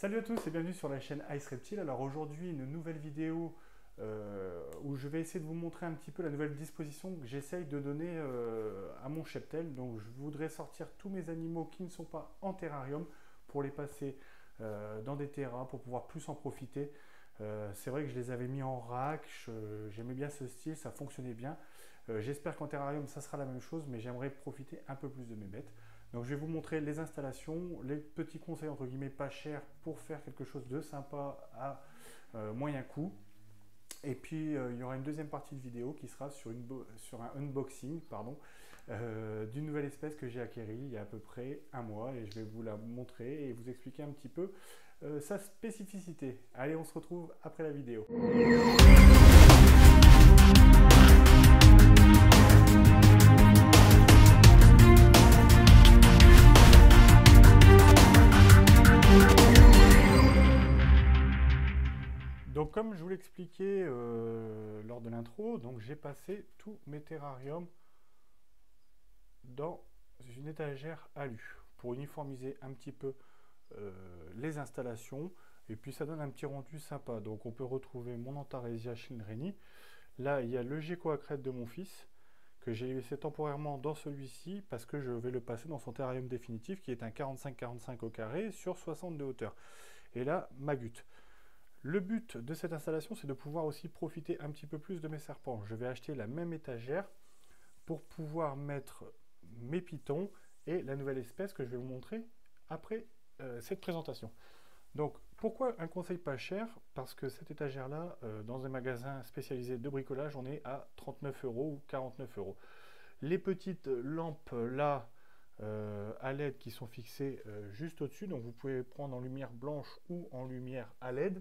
Salut à tous et bienvenue sur la chaîne Ice Reptile. Alors aujourd'hui une nouvelle vidéo où je vais essayer de vous montrer un petit peu la nouvelle disposition que j'essaye de donner à mon cheptel. Donc je voudrais sortir tous mes animaux qui ne sont pas en terrarium pour les passer dans des terras pour pouvoir plus en profiter. C'est vrai que je les avais mis en rack, j'aimais bien ce style, ça fonctionnait bien. J'espère qu'en terrarium ça sera la même chose, mais j'aimerais profiter un peu plus de mes bêtes. Donc je vais vous montrer les installations, les petits conseils entre guillemets pas chers pour faire quelque chose de sympa à moyen coût. Et puis il y aura une deuxième partie de vidéo qui sera sur un unboxing d'une nouvelle espèce que j'ai acquérie il y a à peu près un mois et je vais vous la montrer et vous expliquer un petit peu sa spécificité. Allez, on se retrouve après la vidéo. Donc comme je vous l'expliquais lors de l'intro, donc j'ai passé tous mes terrariums dans une étagère alu pour uniformiser un petit peu les installations et puis ça donne un petit rendu sympa. Donc on peut retrouver mon Antaresia schindreni. Là il y a le gecko à crête de mon fils que j'ai laissé temporairement dans celui-ci parce que je vais le passer dans son terrarium définitif qui est un 45-45 au carré sur 60 de hauteur. Et là ma gute. Le but de cette installation, c'est de pouvoir aussi profiter un petit peu plus de mes serpents. Je vais acheter la même étagère pour pouvoir mettre mes pitons et la nouvelle espèce que je vais vous montrer après cette présentation. Donc, pourquoi un conseil pas cher? Parce que cette étagère-là, dans un magasin spécialisé de bricolage, on est à 39 € ou 49 €. Les petites lampes là, à LED qui sont fixées juste au-dessus, donc vous pouvez prendre en lumière blanche ou en lumière à LED.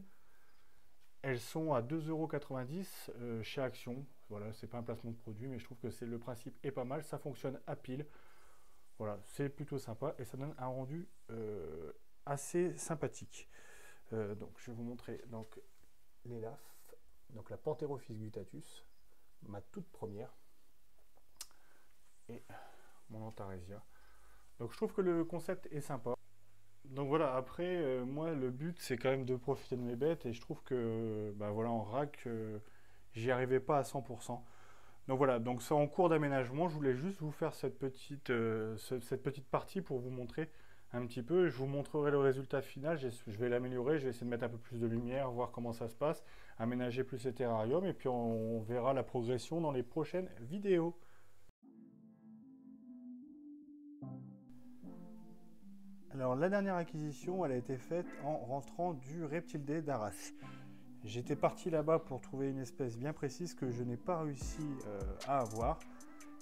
Elles sont à 2,90 € chez Action. Voilà, c'est pas un placement de produit, mais je trouve que le principe est pas mal. Ça fonctionne à pile. Voilà, c'est plutôt sympa et ça donne un rendu assez sympathique. Donc, je vais vous montrer donc, les LAF. Donc, la Pantherophis guttatus, ma toute première. Et mon Antaresia. Donc, je trouve que le concept est sympa. Donc voilà, après, moi, le but, c'est quand même de profiter de mes bêtes, et je trouve que, bah voilà, en rack, j'y arrivais pas à 100%. Donc voilà, donc c'est en cours d'aménagement, je voulais juste vous faire cette petite partie pour vous montrer un petit peu, je vous montrerai le résultat final, je vais l'améliorer, je vais essayer de mettre un peu plus de lumière, voir comment ça se passe, aménager plus les terrariums, et puis on verra la progression dans les prochaines vidéos. Alors la dernière acquisition, elle a été faite en rentrant du Reptile Day d'Arras. J'étais parti là-bas pour trouver une espèce bien précise que je n'ai pas réussi à avoir.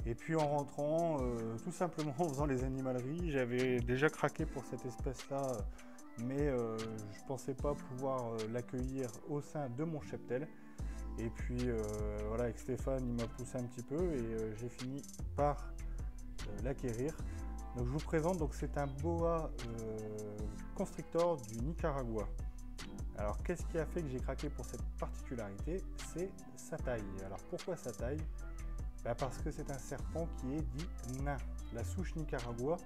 Et puis en rentrant, tout simplement en faisant les animaleries, j'avais déjà craqué pour cette espèce-là, mais je ne pensais pas pouvoir l'accueillir au sein de mon cheptel. Et puis voilà, avec Stéphane, il m'a poussé un petit peu et j'ai fini par l'acquérir. Donc je vous présente, donc c'est un boa constrictor du Nicaragua. Alors qu'est-ce qui a fait que j'ai craqué pour cette particularité? C'est sa taille. Alors pourquoi sa taille? Parce que c'est un serpent qui est dit nain. La souche Nicaragua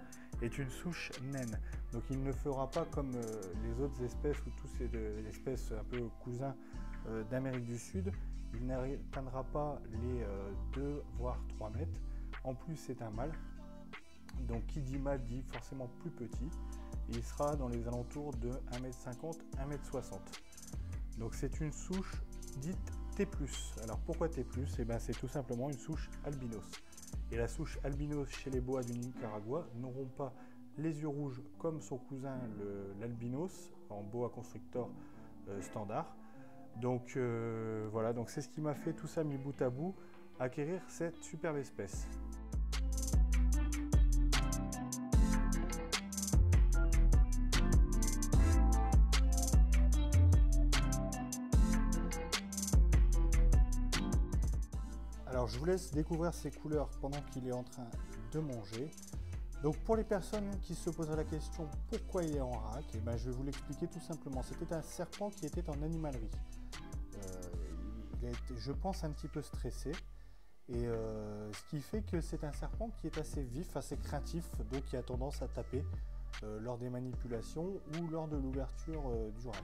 est une souche naine. Donc il ne fera pas comme les autres espèces ou toutes ces espèces un peu cousins d'Amérique du Sud. Il n'atteindra pas les 2 voire 3 mètres. En plus c'est un mâle. Donc qui dit mâle dit forcément plus petit. Et il sera dans les alentours de 1,50 m, 1,60 m. Donc c'est une souche dite T+. Alors pourquoi T+? C'est tout simplement une souche albinos. Et la souche albinos chez les boas du Nicaragua n'auront pas les yeux rouges comme son cousin l'albinos en boa constrictor standard. Donc voilà, donc c'est ce qui m'a fait tout ça mis bout à bout acquérir cette superbe espèce. Alors je vous laisse découvrir ses couleurs pendant qu'il est en train de manger. Donc pour les personnes qui se poseraient la question pourquoi il est en rack, et ben je vais vous l'expliquer tout simplement. C'était un serpent qui était en animalerie. Il a été, je pense, un petit peu stressé. Et ce qui fait que c'est un serpent qui est assez vif, assez craintif, donc qui a tendance à taper lors des manipulations ou lors de l'ouverture du rack.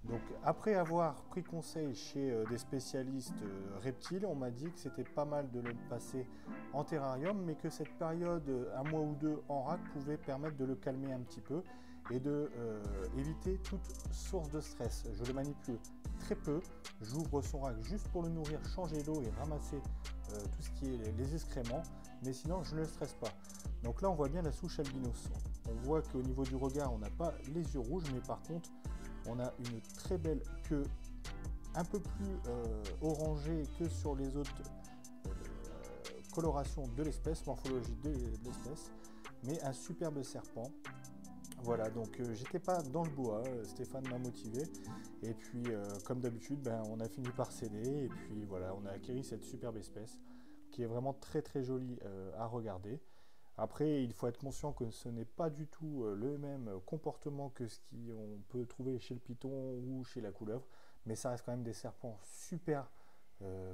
Donc après avoir pris conseil chez des spécialistes reptiles, on m'a dit que c'était pas mal de le passer en terrarium, mais que cette période, un mois ou deux en rack, pouvait permettre de le calmer un petit peu et de éviter toute source de stress. Je le manipule très peu, j'ouvre son rack juste pour le nourrir, changer l'eau et ramasser tout ce qui est les excréments, mais sinon je ne le stresse pas. Donc là on voit bien la souche albinos. On voit qu'au niveau du regard on n'a pas les yeux rouges, mais par contre on a une très belle queue, un peu plus orangée que sur les autres colorations de l'espèce, morphologie de l'espèce, mais un superbe serpent. Voilà, donc j'étais pas dans le bois, Stéphane m'a motivé, et puis comme d'habitude, on a fini par céder, et puis voilà, on a acquis cette superbe espèce, qui est vraiment très très jolie à regarder. Après, il faut être conscient que ce n'est pas du tout le même comportement que ce qu'on peut trouver chez le python ou chez la couleuvre, mais ça reste quand même des serpents super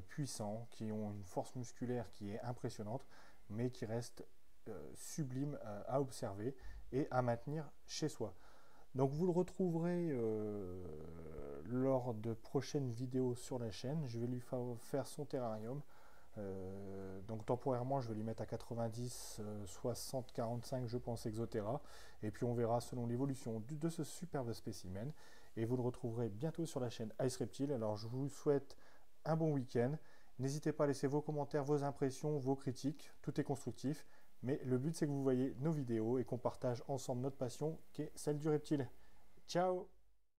puissants, qui ont une force musculaire qui est impressionnante, mais qui restent sublimes à observer et à maintenir chez soi. Donc vous le retrouverez lors de prochaines vidéos sur la chaîne. Je vais lui faire son terrarium. Donc temporairement je vais lui mettre à 90, 60, 45 je pense Exoterra, et puis on verra selon l'évolution de ce superbe spécimen, et vous le retrouverez bientôt sur la chaîne Ice Reptile. Alors je vous souhaite un bon week-end, n'hésitez pas à laisser vos commentaires, vos impressions, vos critiques, tout est constructif, mais le but c'est que vous voyez nos vidéos et qu'on partage ensemble notre passion qui est celle du reptile. Ciao!